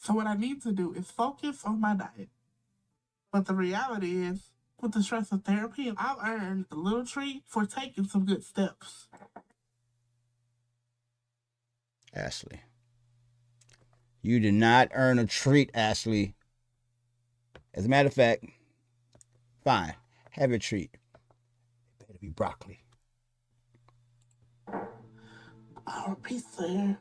So what I need to do is focus on my diet. But the reality is, with the stress of therapy, I've earned a little treat for taking some good steps. Ashley, you did not earn a treat, Ashley. As a matter of fact, fine, have your treat. It better be broccoli. Our pizza here.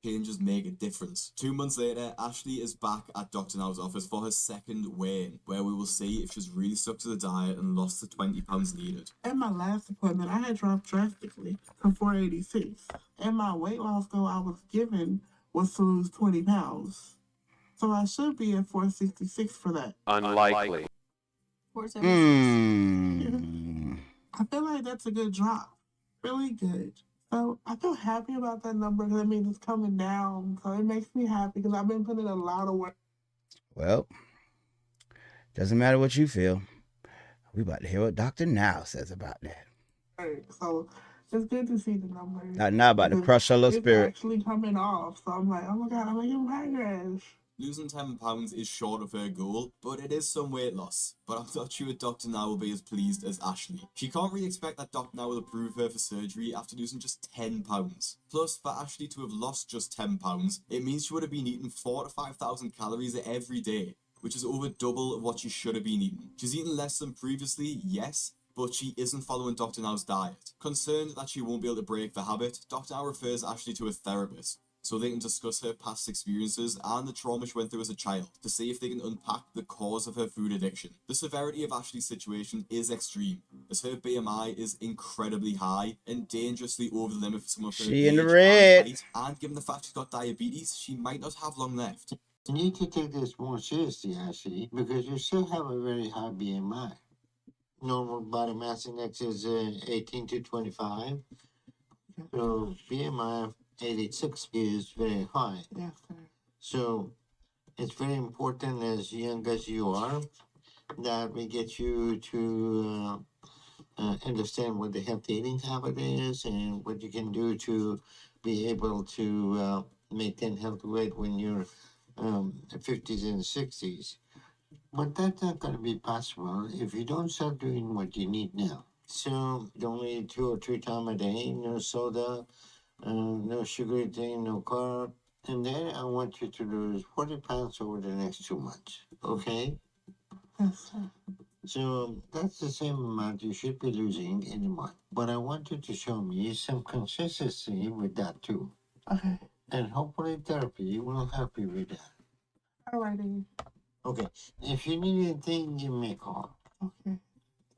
Changes make a difference. 2 months later, Ashley is back at Dr. Now's office for her second weigh-in, where we will see if she's really stuck to the diet and lost the 20 pounds needed. At my last appointment, I had dropped drastically to 486, and my weight loss goal I was given was to lose 20 pounds. So I should be at 466 for that. Unlikely. 476. Mmm. I feel like that's a good drop. Really good. So I feel happy about that number because it means it's coming down. So it makes me happy because I've been putting in a lot of work. Well, doesn't matter what you feel. We about to hear what Dr. Now says about that. So it's good to see the numbers. Not now about to crush her little It's spirit. actually coming off. So I'm like, oh my God, I'm making progress. Losing 10 pounds is short of her goal, but it is some weight loss. But I'm not sure Dr. Now will be as pleased as Ashley. She can't really expect that Dr. Now will approve her for surgery after losing just 10 pounds. Plus, for Ashley to have lost just 10 pounds, it means she would have been eating 4 to 5,000 calories every day, which is over double of what she should have been eating. She's eaten less than previously, yes, but she isn't following Dr. Now's diet. Concerned that she won't be able to break the habit, Dr. Now refers Ashley to a therapist, so they can discuss her past experiences and the trauma she went through as a child to see if they can unpack the cause of her food addiction. The severity of Ashley's situation is extreme, as her BMI is incredibly high and dangerously over the limit for someone of her She in the age red. and height, and given the fact she's got diabetes, she might not have long left. You need to take this more seriously, Ashley, because you still have a very high BMI. Normal body mass index is 18 to 25. So BMI 86 is very high. Yes, sir. So it's very important, as young as you are, that we get you to understand what the healthy eating habit is and what you can do to be able to maintain healthy weight when you're 50s and 60s. But that's not going to be possible if you don't start doing what you need now. So only 2 or 3 times a day, no soda, no sugary thing, no carb. And then I want you to lose 40 pounds over the next 2 months. Okay? Yes, sir. So that's the same amount you should be losing in a month. But I want you to show me some consistency with that too. Okay. And hopefully therapy will help you with that. Alrighty. Okay. If you need anything, give me a call. Okay.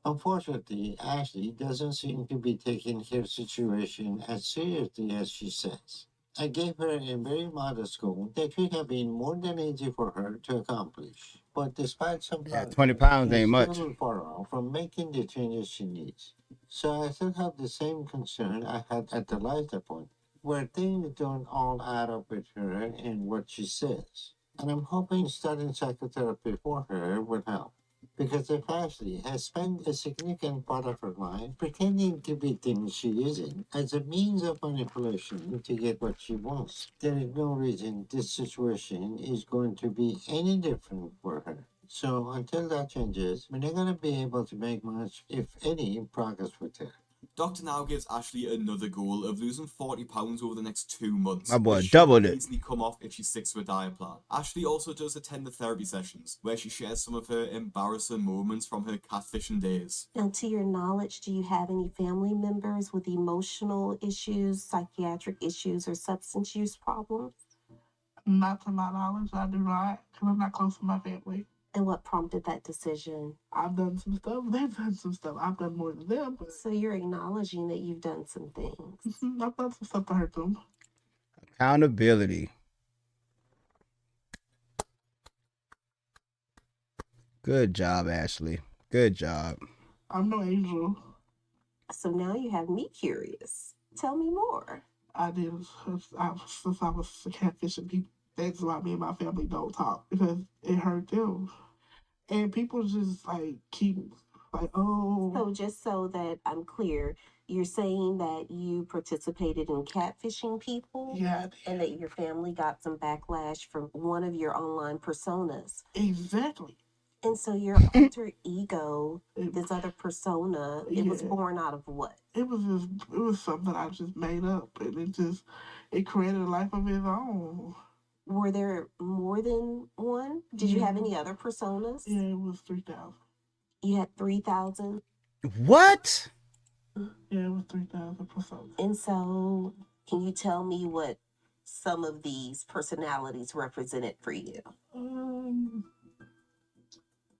Unfortunately, Ashley doesn't seem to be taking her situation as seriously as she says. I gave her a very modest goal that could have been more than easy for her to accomplish. But despite some Yeah, progress, 20 pounds ain't she's much. still far off from making the changes she needs. So I still have the same concern I had at the last appointment, where things don't all add up with her and what she says. And I'm hoping starting psychotherapy for her will help. Because if Ashley has spent a significant part of her life pretending to be things she isn't as a means of manipulation to get what she wants, there is no reason this situation is going to be any different for her. So until that changes, we're not going to be able to make much, if any, progress with her. Dr. Now gives Ashley another goal of losing 40 pounds over the next 2 months. My boy which should doubled it. easily come off if she sticks to a diet plan. Ashley also does attend the therapy sessions, where she shares some of her embarrassing moments from her catfishing days. Now, to your knowledge, do you have any family members with emotional issues, psychiatric issues, or substance use problems? Not to my knowledge, I do not, because I'm not close to my family. And what prompted that decision? I've done some stuff, they've done some stuff. I've done more than them, but So you're acknowledging that you've done some things. I've done some stuff to hurt them. Accountability. Good job, Ashley. Good job. I'm no angel. So now you have me curious. Tell me more. I did since I was catfishing people. That's why me and my family don't talk because it hurt them. And people just like keep like, oh, So just so that I'm clear, you're saying that you participated in catfishing people yeah, and that your family got some backlash from one of your online personas. exactly. And so your alter ego, It, this other persona, it was yeah, born out of what? it was something I just made up, and it created a life of its own. Were there more than one? Did you have Yeah, any other personas? yeah, it was 3,000. You had 3,000. What? Yeah, it was 3,000 personas. And so, can you tell me what some of these personalities represented for you? Um,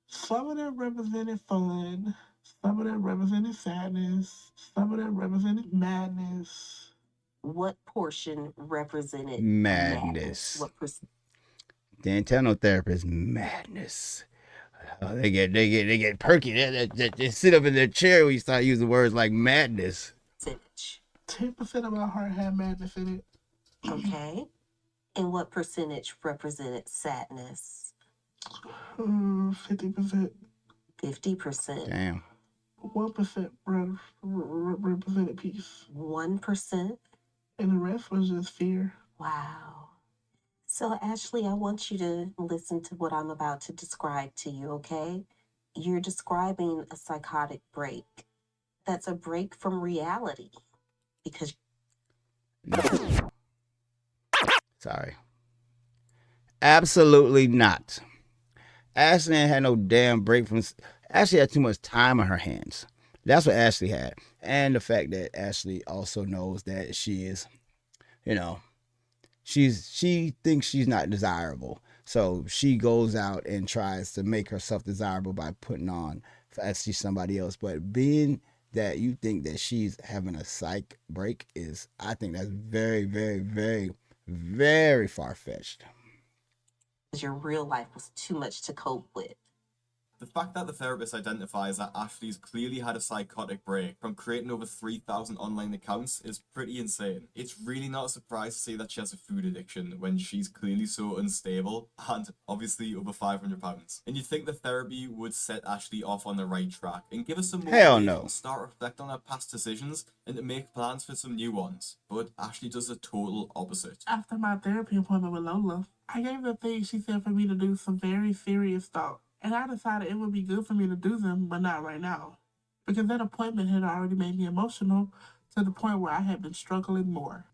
some of them represented fun. Some of them represented sadness. Some of them represented madness. What portion represented Madness. What Didn't tell no therapist. Madness. They get perky. They sit up in their chair when you start using words like madness. percentage? 10% of my heart had madness in it. Okay. And what percentage represented sadness? 50%. 50%. Damn. 1% represented peace. 1%. And the rest was just fear. Wow. So, Ashley, I want you to listen to what I'm about to describe to you, okay? You're describing a psychotic break. That's a break from reality because No. Sorry. Absolutely not. Ashley ain't had no damn break from. Ashley had too much time on her hands. That's what Ashley had. And the fact that Ashley also knows that she is, you know, she thinks she's not desirable. So she goes out and tries to make herself desirable by putting on as she's somebody else. But being that you think that she's having a psych break is, I think that's very, very, very, very far fetched. your real life was too much to cope with. The fact that the therapist identifies that Ashley's clearly had a psychotic break from creating over 3,000 online accounts is pretty insane. It's really not a surprise to see that she has a food addiction when she's clearly so unstable and obviously over 500 pounds. And you'd think the therapy would set Ashley off on the right track and give her some Hell motivation no. to start reflect on her past decisions and to make plans for some new ones. But Ashley does the total opposite. After my therapy appointment with Lola, I gave the things she said for me to do some very serious thought. And I decided it would be good for me to do them, but not right now. Because that appointment had already made me emotional to the point where I had been struggling more.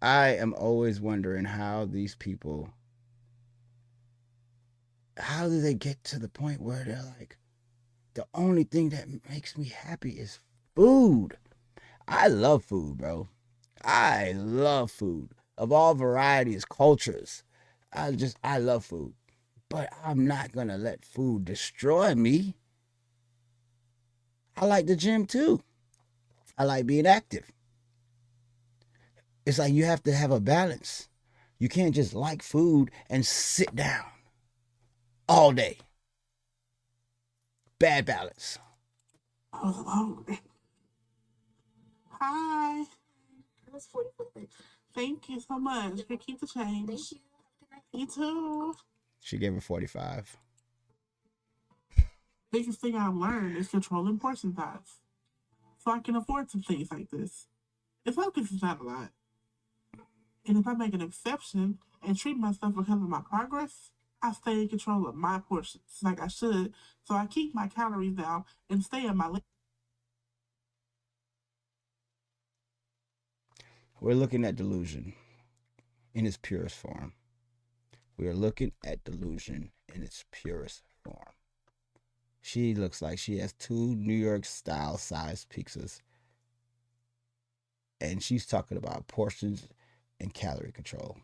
I am always wondering how these people, how do they get to the point where they're like, the only thing that makes me happy is food. I love food, bro. I love food of all varieties, cultures. I love food. But I'm not going to let food destroy me. I like the gym too. I like being active. It's like you have to have a balance. You can't just like food and sit down all day. Bad balance. I was hungry. Hi. Thank you so much. You keep the change. Thank you. You too. She gave her 45. Biggest thing I've learned is controlling portion size. So I can afford some things like this. If focus is not a lot. And if I make an exception and treat myself because of my progress, I stay in control of my portions like I should. So I keep my calories down and stay in my limit. We're looking at delusion in its purest form. We are looking at delusion in its purest form. She looks like she has 2 New York style size pizzas. And she's talking about portions and calorie control.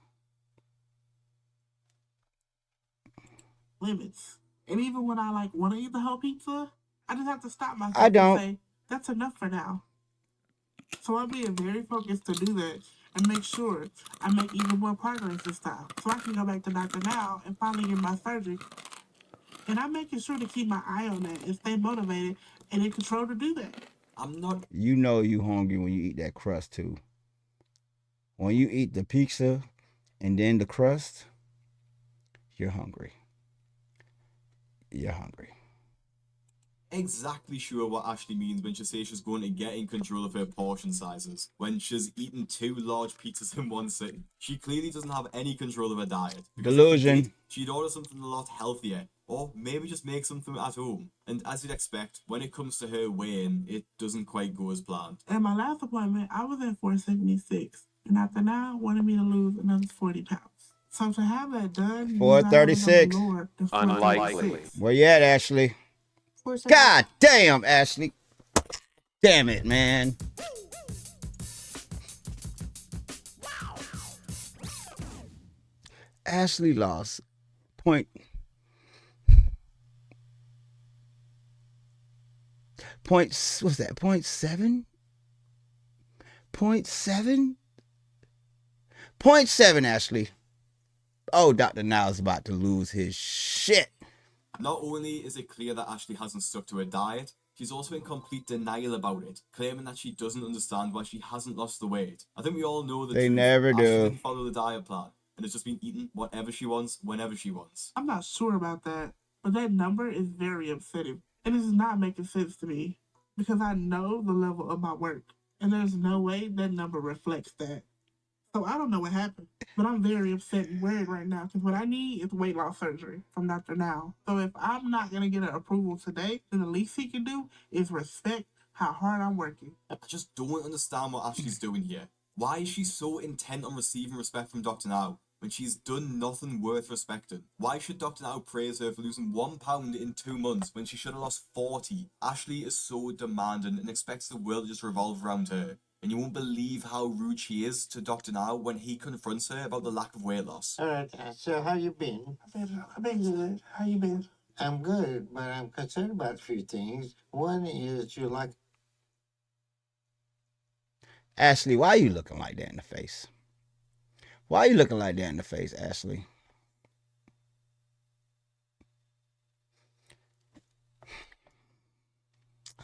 Limits. And even when I want to eat the whole pizza, I just have to stop myself I don't. and say, that's enough for now. So I'm being very focused to do that and make sure I make even more progress this time. So I can go back to Dr. Now and finally get my surgery. And I'm making sure to keep my eye on that and stay motivated and in control to do that. I'm not. You know you hungry when you eat that crust too. when you eat the pizza and then the crust, you're hungry. You're hungry. Exactly sure what Ashley means when she says she's going to get in control of her portion sizes when she's eaten 2 large pizzas in one sitting. She clearly doesn't have any control of her diet. Because if she Delusion. did, she'd order something a lot healthier, or maybe just make something at home. And as you'd expect, when it comes to her weighing, it doesn't quite go as planned. At my last appointment, I was at 476, and after now, wanted me to lose another 40 pounds. So to have that done, 436. Unlikely. Where you at, Ashley? 476. God damn, Ashley. Damn it, man. Ashley lost point. What's that? 0.7? 0.7? 0.7, Ashley. Oh, Dr. Now's about to lose his shit. Not only is it clear that Ashley hasn't stuck to her diet, she's also in complete denial about it, claiming that she doesn't understand why she hasn't lost the weight. I think we all know the They truth. never Ashley do. didn't follow the diet plan, and has just been eating whatever she wants, whenever she wants. I'm not sure about that, but that number is very upsetting. And it is not making sense to me because I know the level of my work, and there's no way that number reflects that. So I don't know what happened, but I'm very upset and worried right now because what I need is weight loss surgery from Dr. Now. So if I'm not going to get an approval today, then the least he can do is respect how hard I'm working. I just don't understand what Ashley's doing here. Why is she so intent on receiving respect from Dr. Now when she's done nothing worth respecting? Why should Dr. Now praise her for losing 1 pound in 2 months when she should have lost 40? Ashley is so demanding and expects the world to just revolve around her. And you won't believe how rude she is to Dr. Now when he confronts her about the lack of weight loss. All right, so how you been? I've been good. How you been? I'm good, but I'm concerned about a few things. One is you like Ashley, why are you looking like that in the face? Why are you looking like that in the face, Ashley?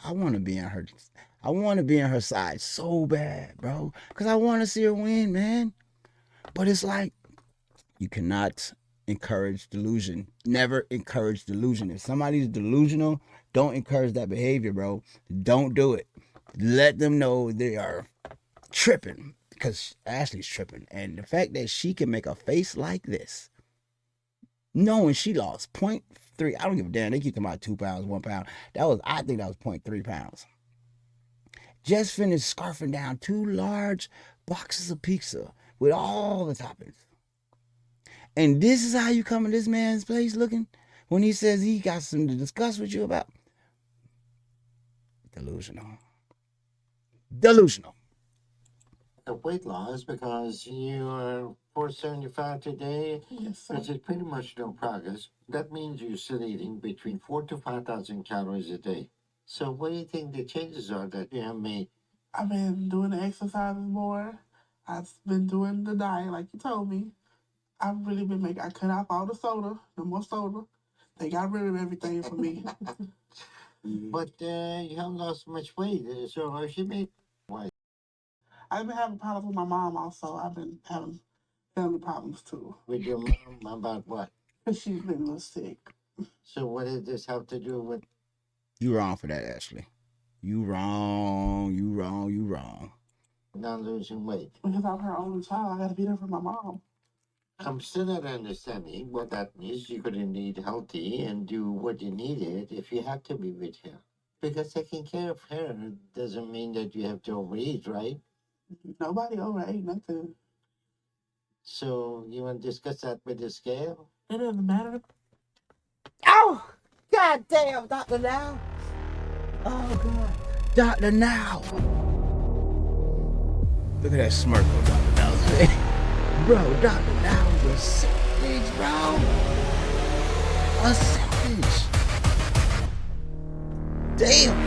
I want to be in her side so bad, bro. Because I want to see her win, man. But it's like, you cannot encourage delusion. Never encourage delusion. If somebody's delusional, don't encourage that behavior, bro. Don't do it. Let them know they are tripping. Because Ashley's tripping. And the fact that she can make a face like this, knowing she lost 0.3, I don't give a damn. They keep talking about 2 pounds, 1 pound. I think that was 0.3 pounds. Just finished scarfing down 2 large boxes of pizza with all the toppings. And this is how you come in this man's place looking when he says he got something to discuss with you about? Delusional. Delusional. a weight loss because you are 475 today, Yes, sir. which is pretty much no progress. That means you're still eating between 4,000 to 5,000 calories a day. So what do you think the changes are that you have made? I've been doing the exercises more. I've been doing the diet like you told me. I've really been I cut off all the soda, no more soda. They got rid of everything for me. But you haven't lost much weight, so how she made weight? I've been having problems with my mom also. I've been having family problems too. With your mom about what? Because she's been a little sick. So what does this have to do with? You wrong for that, Ashley. You wrong. Not losing weight. Because I'm her only child. I got to be there for my mom. I'm still not understanding what that means. You're going to eat healthy and do what you needed if you have to be with her. Because taking care of her doesn't mean that you have to overeat, right? Nobody overate nothing. So you want to discuss that with the scale? It doesn't matter. Oh, God damn, Dr. Now. Oh, God. Dr. Now. Look at that smirk on Dr. Now's face. Bro, Dr. Now is a savage, bro. A savage. Damn.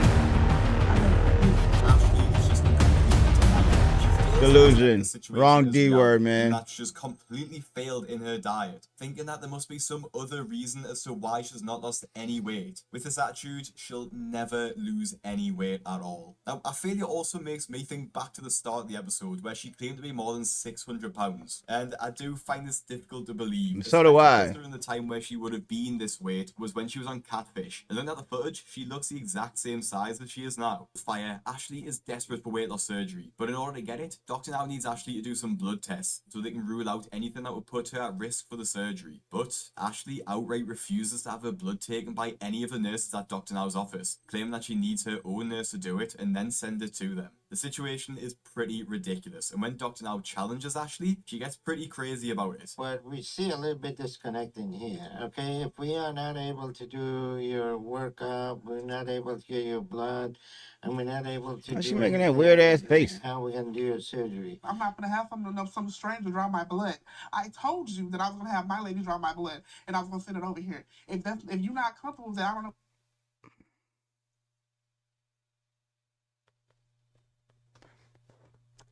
Ashley is just a complete Delusion. The situation Wrong is D reality, word, and man. that she's completely failed in her diet, thinking that there must be some other reason as to why she's not lost any weight. With this attitude, she'll never lose any weight at all. Now, her failure also makes me think back to the start of the episode where she claimed to be more than 600 pounds, and I do find this difficult to believe. So do I. Considering the time where she would have been this weight was when she was on Catfish, and looking at the footage, she looks the exact same size as she is now. Fire, Ashley is desperate for weight loss surgery, but in order to get it, Dr. Now needs Ashley to do some blood tests so they can rule out anything that would put her at risk for the surgery. But Ashley outright refuses to have her blood taken by any of the nurses at Dr. Now's office, claiming that she needs her own nurse to do it and then send it to them. The situation is pretty ridiculous, and when Dr. Now challenges Ashley, she gets pretty crazy about it. But we see a little bit disconnecting here, okay? If we are not able to do your workup, we're not able to get your blood, and we're not able to Why do she making that anything, weird-ass face? how we gonna do your surgery? I'm not gonna have some stranger draw my blood. I told you that I was gonna have my lady draw my blood, and I was gonna send it over here. If you're not comfortable with that, I don't know.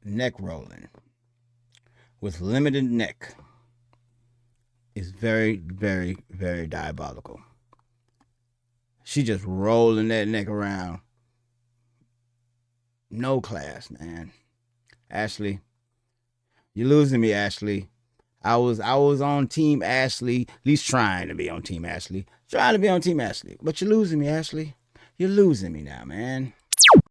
Neck rolling with limited neck is very, very, very diabolical. She just rolling that neck around. No class, man. Ashley, you're losing me, Ashley. I was on Team Ashley, at least trying to be on Team Ashley. But you're losing me, Ashley. You're losing me now, man.